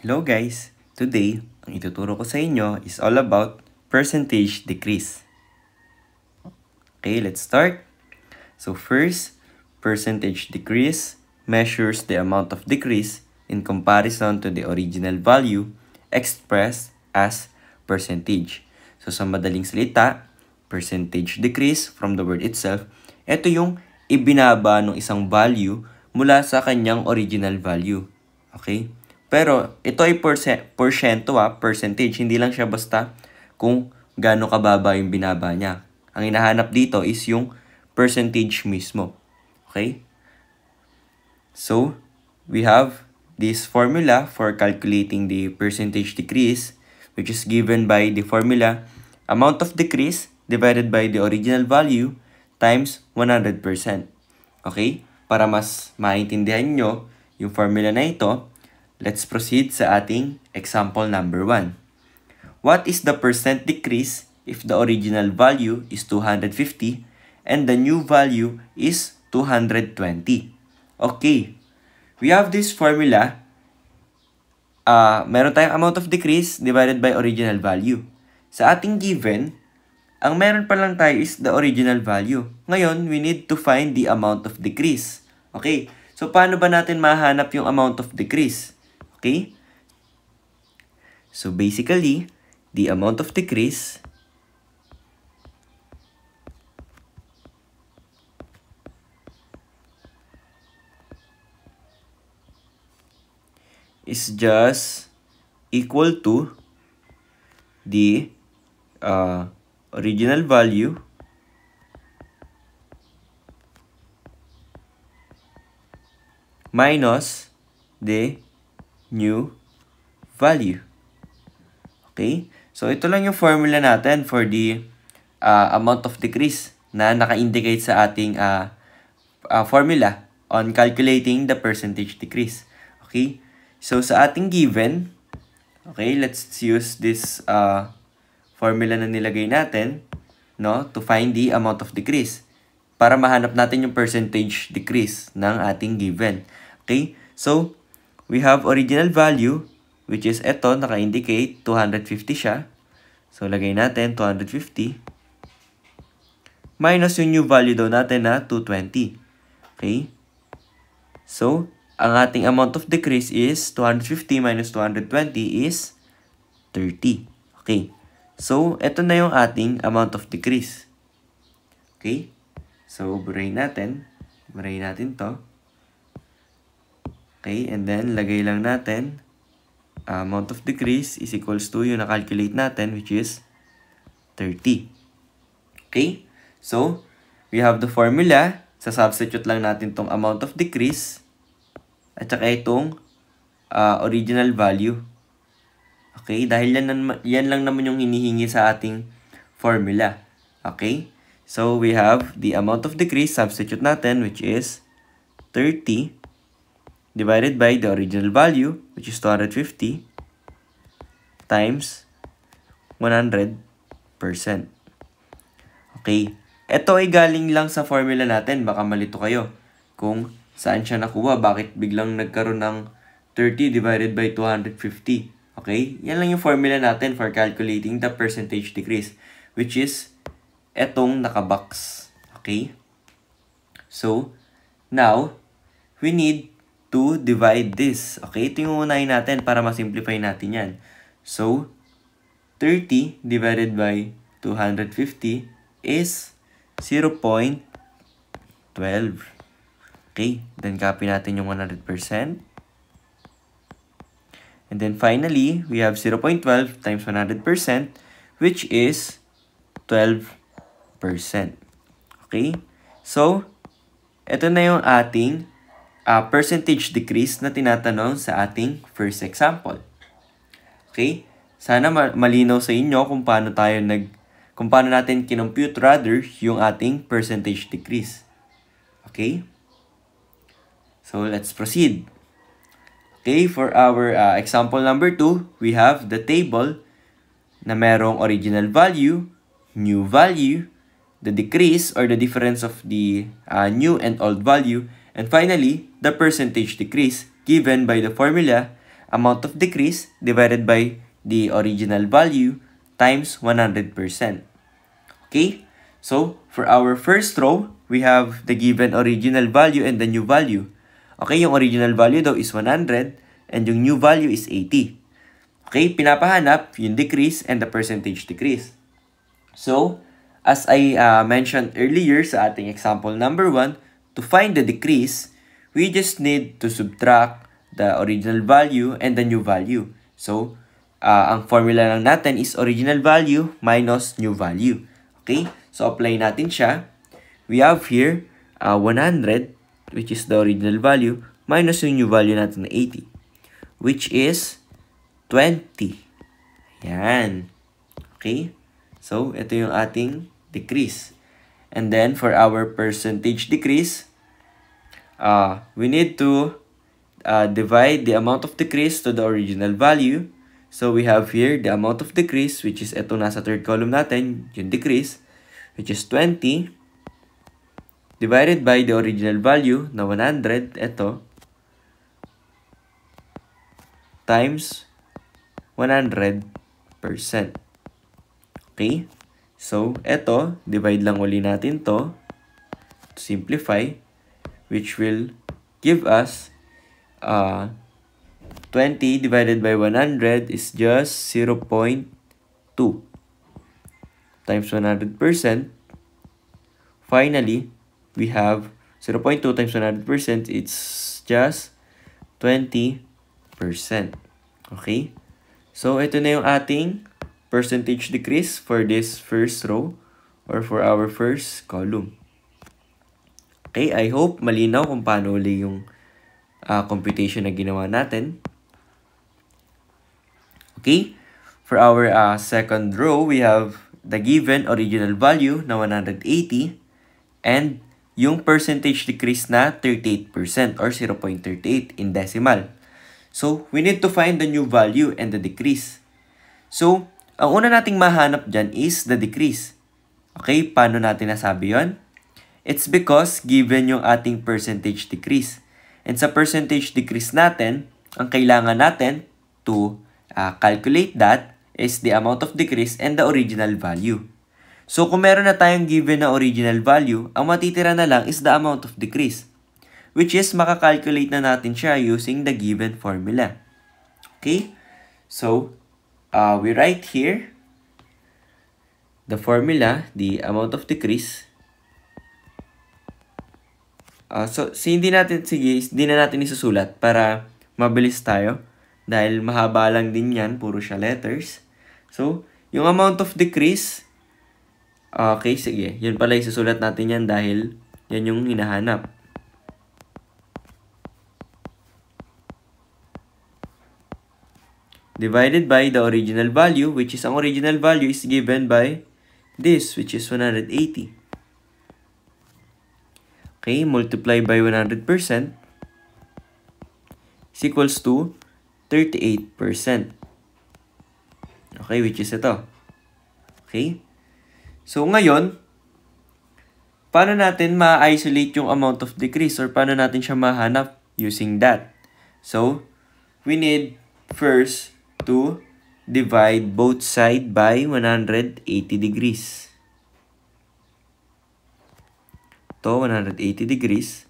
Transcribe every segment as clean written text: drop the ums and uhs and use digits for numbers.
Hello guys! Today, ang ituturo ko sa inyo is all about percentage decrease. Okay, let's start. So first, percentage decrease measures the amount of decrease in comparison to the original value expressed as percentage. So sa madaling salita, percentage decrease from the word itself, ito yung ibinaba ng isang value mula sa kanyang original value. Okay? Pero ito ay porsyento percentage, hindi lang siya basta kung gaano kababa yung binaba niya. Ang hinahanap dito is yung percentage mismo. Okay? So, we have this formula for calculating the percentage decrease, which is given by the formula amount of decrease divided by the original value times 100%. Okay? Para mas maintindihan nyo yung formula na ito, let's proceed sa ating example number 1. What is the percent decrease if the original value is 250 and the new value is 220? Okay, we have this formula. Meron tayong amount of decrease divided by original value. Sa ating given, ang meron pa lang tayo is the original value. Ngayon, we need to find the amount of decrease. Okay, so paano ba natin mahanap yung amount of decrease? Okay? So basically, the amount of decrease is just equal to the original value minus the new value. Okay? So, ito lang yung formula natin for the amount of decrease na naka-indicate sa ating formula on calculating the percentage decrease. Okay? So, sa ating given, okay, let's use this formula na nilagay natin, no, to find the amount of decrease para mahanap natin yung percentage decrease ng ating given. Okay? So, we have original value, which is ito, naka-indicate, 250 siya. So, lagay natin 250. Minus yung new value daw natin na 220. Okay? So, ang ating amount of decrease is 250 minus 220 is 30. Okay? So, ito na yung ating amount of decrease. Okay? So, burahin natin. Burahin natin to. Okay, and then lagay lang natin amount of decrease is equals to yung na-calculate natin, which is 30. Okay, so we have the formula. Sa-substitute lang natin tong amount of decrease at saka itong original value. Okay, dahil yan lang naman yung hinihingi sa ating formula. Okay, so we have the amount of decrease, substitute natin, which is 30 divided by the original value, which is 250, times 100%. Okay. Ito ay galing lang sa formula natin. Baka malito kayo kung saan siya nakuha. Bakit biglang nagkaroon ng 30 divided by 250? Okay. Yan lang yung formula natin for calculating the percentage decrease, which is etong nakabox. Okay. So, now, we need to divide this. Okay, ito yung unahin natin para masimplify natin yan. So, 30 divided by 250 is 0.12. Okay, then copy natin yung 100%. And then finally, we have 0.12 times 100%, which is 12%. Okay, so, ito na yung ating percentage decrease na tinatanong sa ating first example. Okay? Sana malinaw sa inyo kung paano natin kinompute rather yung ating percentage decrease. Okay? So, let's proceed. Okay, for our example number 2, we have the table na merong original value, new value, the decrease or the difference of the new and old value, and finally, the percentage decrease given by the formula amount of decrease divided by the original value times 100%. Okay? So, for our first row, we have the given original value and the new value. Okay, yung original value daw is 100 and yung new value is 80. Okay, pinapahanap yung decrease and the percentage decrease. So, as I mentioned earlier sa ating example number 1, to find the decrease, we just need to subtract the original value and the new value. So, ang formula lang natin is original value minus new value. Okay? So, apply natin siya. We have here 100, which is the original value, minus yung new value natin na 80, which is 20. Yan. Okay? So, ito yung ating decrease. And then, for our percentage decrease, we need to divide the amount of decrease to the original value. So, we have here the amount of decrease, which is ito nasa third column natin, yung decrease, which is 20, divided by the original value na 100, ito, times 100%. Okay? So, ito, divide lang uli natin to simplify, which will give us 20 divided by 100 is just 0.2 times 100%. Finally, we have 0.2 times 100%, it's just 20%. Okay? So, ito na yung ating percentage decrease for this first row or for our first column. Okay, I hope malinaw kung paano uli yung computation na ginawa natin. Okay, for our second row, we have the given original value na 180 and yung percentage decrease na 38% or 0.38 in decimal. So, we need to find the new value and the decrease. So, ang una nating mahanap dyan is the decrease. Okay, paano natin nasabi yon? It's because given yung ating percentage decrease. And sa percentage decrease natin, ang kailangan natin to calculate that is the amount of decrease and the original value. So, kung meron na tayong given na original value, ang matitira na lang is the amount of decrease, which is makakalculate na natin siya using the given formula. Okay? So, we write here the formula, the amount of decrease. So, hindi na natin isusulat para mabilis tayo. Dahil mahaba lang din yan, puro siya letters. So, yung amount of decrease, okay, sige. Yun pala isusulat natin yan dahil yan yung hinahanap. Divided by the original value, which is ang original value is given by this, which is 180. Okay, multiply by 100% is equals to 38%. Okay, which is ito. Okay? So, ngayon, paano natin ma-isolate yung amount of decrease or paano natin siya mahanap using that? So, we need first to divide both sides by 180 degrees. Ito, 180 degrees.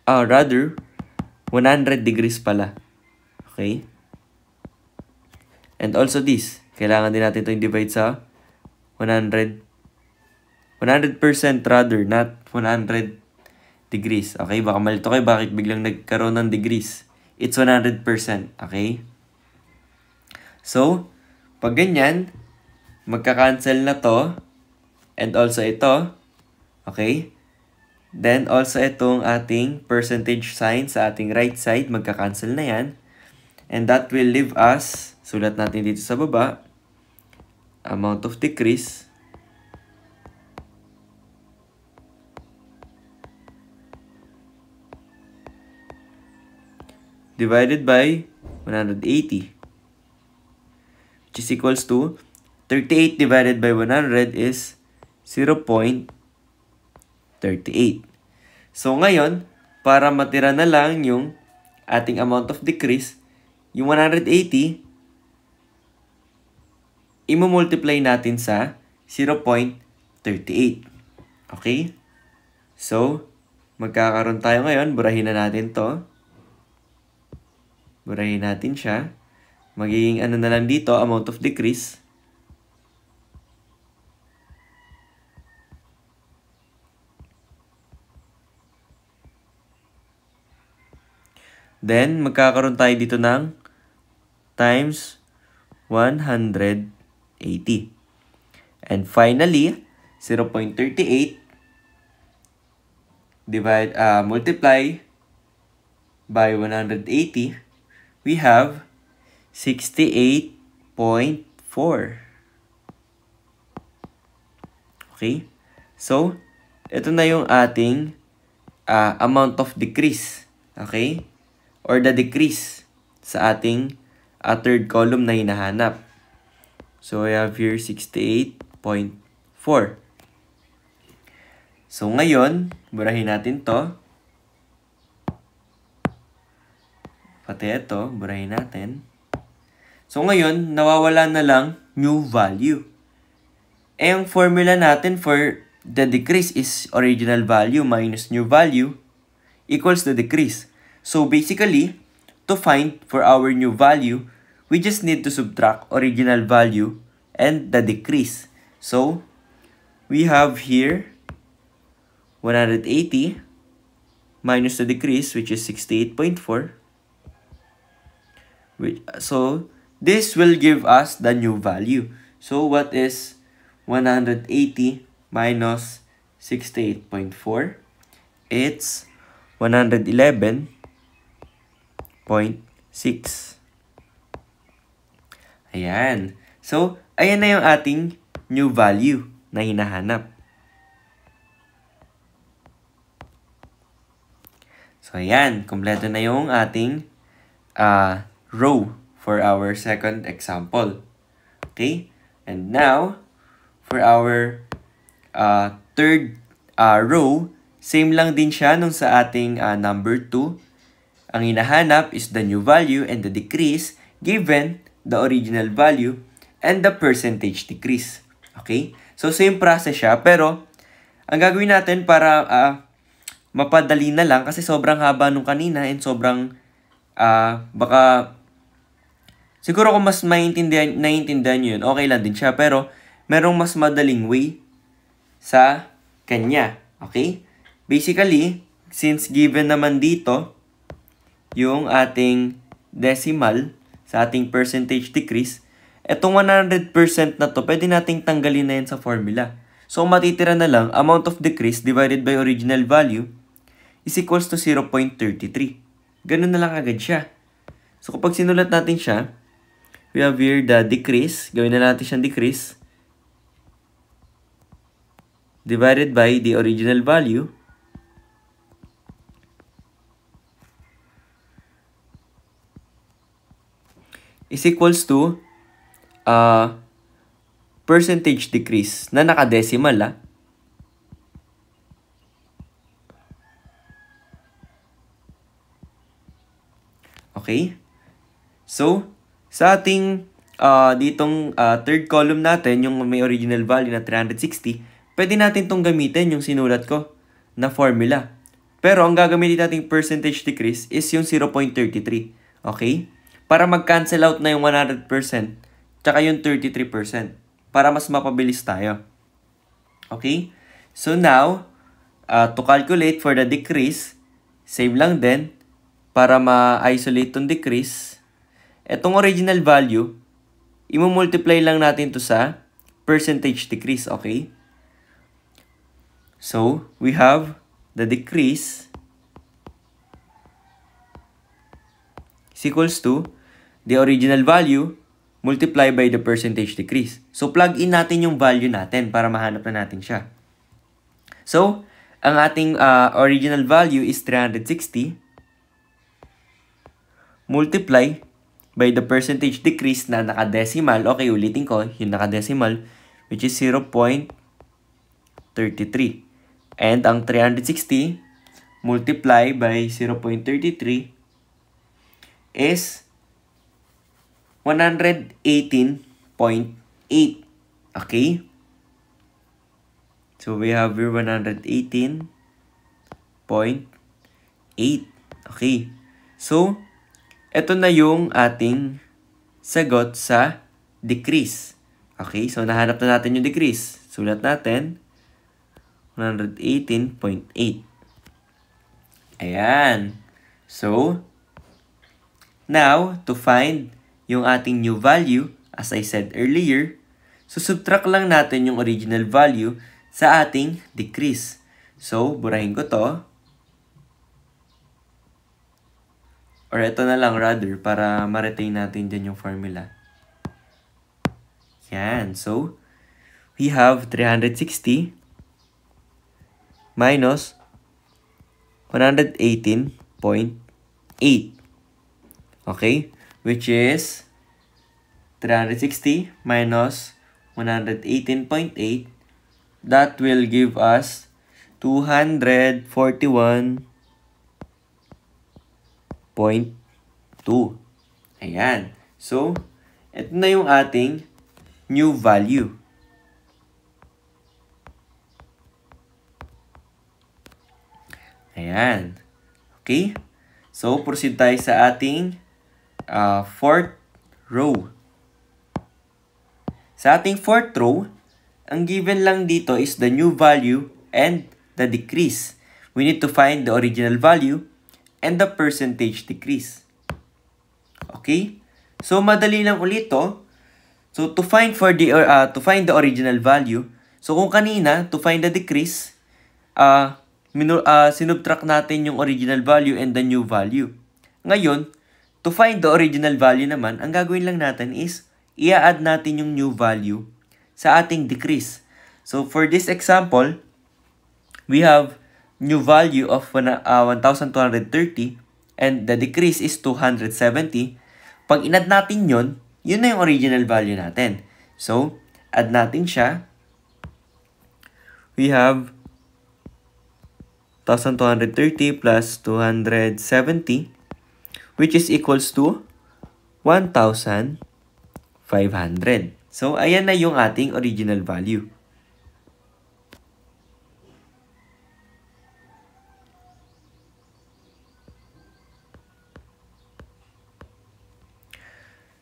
Rather, 100 degrees pala. Okay? And also this, kailangan din natin ito i-divide sa 100% rather, not 100 degrees. Okay? Baka malito kayo, bakit biglang nagkaroon ng degrees? It's 100%. Okay? So, pag ganyan, magka-cancel na to. And also ito. Okay? Then, also itong ating percentage sign sa ating right side, magka-cancel na yan. And that will leave us, sulat natin dito sa baba, amount of decrease divided by 180, which is equals to 38 divided by 100 is 0.38. So, ngayon, para matira na lang yung ating amount of decrease, yung 180, i-multiply natin sa 0.38. Okay? So, magkakaroon tayo ngayon. Burahin na natin to. Burahin natin siya. Magiging ano na lang dito, amount of decrease. Then, magkakaroon tayo dito ng times 180. And finally, 0.38 multiply by 180, we have 68.4. Okay? So, ito na yung ating amount of decrease. Okay? Or the decrease sa ating third column na hinahanap. So, I have here 68.4. So, ngayon, burahin natin to. Pati ito, burahin natin. So, ngayon, nawawala na lang new value. Eh, ang formula natin for the decrease is original value minus new value equals the decrease. So, basically, to find for our new value, we just need to subtract original value and the decrease. So, we have here 180 minus the decrease, which is 68.4. So, this will give us the new value. So, what is 180 minus 68.4? It's 111.6. Ayan. So, ayan na yung ating new value na hinahanap. So, ayan. Kompleto na yung ating row for our second example. Okay? And now, for our third row, same lang din siya nung sa ating number 2. Ang hinahanap is the new value and the decrease given the original value and the percentage decrease. Okay? So, same process siya. Pero, ang gagawin natin para mapadali na lang kasi sobrang haba nung kanina and sobrang baka siguro kung mas naiintindihan nyo yun, okay lang din siya. Pero merong mas madaling way sa kanya. Okay? Basically, since given naman dito yung ating decimal sa ating percentage decrease, etong 100% na to, pwede nating tanggalin na yan sa formula. So, matitira na lang, amount of decrease divided by original value is equals to 0.33. Ganun na lang agad siya. So, kapag sinulat natin siya, we have here the decrease. Gawin na natin siyang decrease. Divided by the original value. Is equals to percentage decrease na nakadecimal . Okay? So, sa ating ditong third column natin, yung may original value na 360, pwede natin itong gamitin yung sinulat ko na formula. Pero ang gagamitin nating percentage decrease is yung 0.33. Okay? Para mag-cancel out na yung 100% tsaka yung 33%. Para mas mapabilis tayo. Okay? So now, to calculate for the decrease, same lang din. Para ma-isolate tong decrease, etong original value, i-multiply lang natin to sa percentage decrease, okay? So, we have the decrease is equals to the original value multiply by the percentage decrease. So, plug in natin yung value natin para mahanap na natin siya. So, ang ating original value is 360 multiply by the percentage decrease na nakadecimal. Okay, ulitin ko, yung nakadecimal, which is 0.33. And ang 360 multiply by 0.33 is 118.8. Okay? So, we have here 118.8. Okay. So, ito na yung ating sagot sa decrease. Okay? So, nahanap na natin yung decrease. Sulat natin, 118.8. Ayan. So, now, to find yung ating new value, as I said earlier, subtract lang natin yung original value sa ating decrease. So, burahin ko to. Or ito na lang rather, para ma-retain natin dyan yung formula. Yan. So, we have 360 minus 118.8. Okay? Which is 360 minus 118.8. That will give us 241.2. Ayan. So, ito na yung ating new value. Ayan. Okay? So, proceed tayo sa ating fourth row. Sa ating fourth row, ang given lang dito is the new value and the decrease. We need to find the original value and the percentage decrease. Okay? So, madali lang ulit to. So, to find the original value, so kung kanina, to find the decrease, sinubtract natin yung original value and the new value. Ngayon, to find the original value naman, ang gagawin lang natin is, i-add natin yung new value sa ating decrease. So, for this example, we have new value of 1,230 and the decrease is 270. Pag in-add natin yun na yung original value natin. So, add natin siya. We have 1,230 plus 270, which is equals to 1,500. So, ayan na yung ating original value.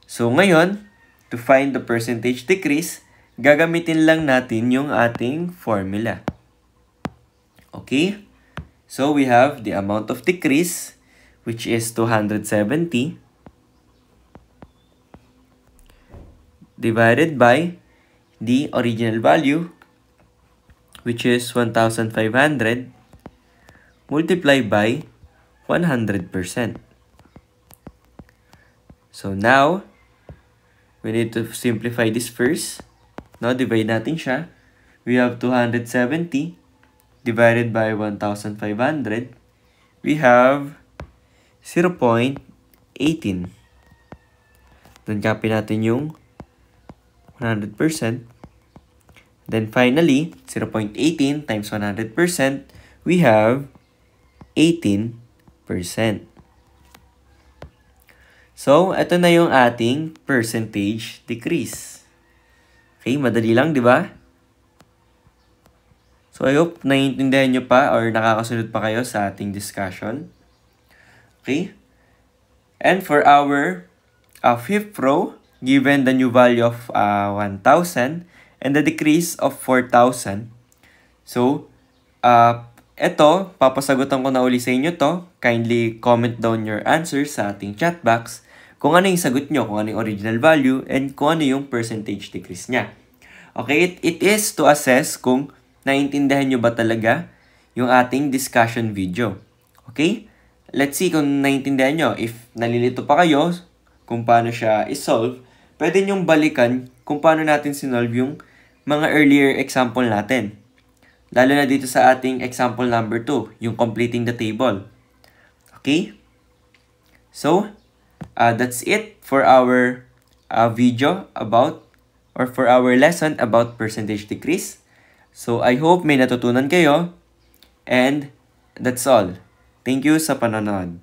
So, ngayon, to find the percentage decrease, gagamitin lang natin yung ating formula. Okay? So, we have the amount of decrease, which is 270, divided by the original value, which is 1,500, multiplied by 100%. So, now, we need to simplify this first. Now, divide natin siya. We have 270 divided by 1,500. We have 0.18. Then, copy natin yung 100%. Then, finally, 0.18 times 100%, we have 18%. So, ito na yung ating percentage decrease. Okay, madali lang, di ba? So, I hope naiintindihan nyo pa or nakakasunod pa kayo sa ating discussion. Okay? And for our fifth row, given the new value of 1,000 and the decrease of 4,000. So, ito, papasagutan ko na uli sa inyo to. Kindly comment down your answers sa ating chat box kung ano yung sagot nyo, kung ano yung original value, and kung ano yung percentage decrease niya. Okay, it is to assess kung naiintindihan nyo ba talaga yung ating discussion video. Okay? Let's see kung naiintindihan nyo. If nalilito pa kayo kung paano siya isolve, pwede nyong balikan kung paano natin sinolve yung mga earlier example natin. Lalo na dito sa ating example number 2, yung completing the table. Okay? So, that's it for our video about, or for our lesson about percentage decrease. So, I hope may natutunan kayo. And that's all. Thank you sa panonood.